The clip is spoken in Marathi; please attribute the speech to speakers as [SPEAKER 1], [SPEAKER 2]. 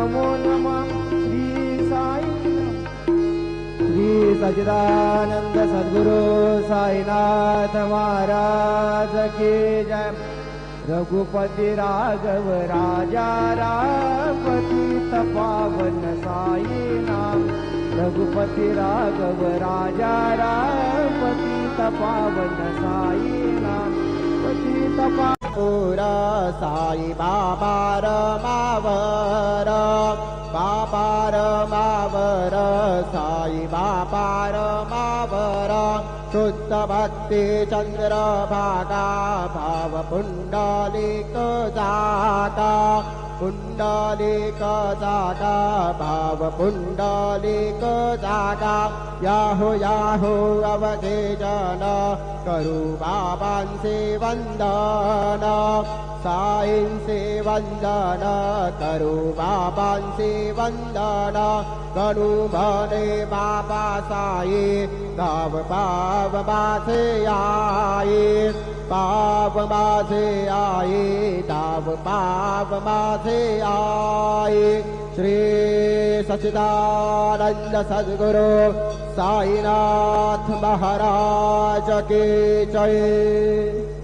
[SPEAKER 1] नमो नमः श्री साई श्री सच्चिदानंद सद्गुरु साईनाथ महाराज की जय। रघुपति राघव राजा रामपति पावन साई नाम। रघुपति राघव राजा रामपति पावन साई नाम। पतित पावन साई बाबा रमावर बाबा रमावर साई बाबा रमावर। शुद्ध भक्ति चंद्र भागा भाव पुंडलिक जागा पुंडलिक जागा भाव पुंडलिक जागा। याहो याहो अवघे जन करू बाबांचे वंदन साईंचे वंदन करू बाबांचे वंदन। गणू म्हणे बाबा साई गाव पाव माझे आई पाव माझे आई दाव पाव माझे आई। श्री सच्चिदानंद सद्गुरु साईनाथ महाराज की जय।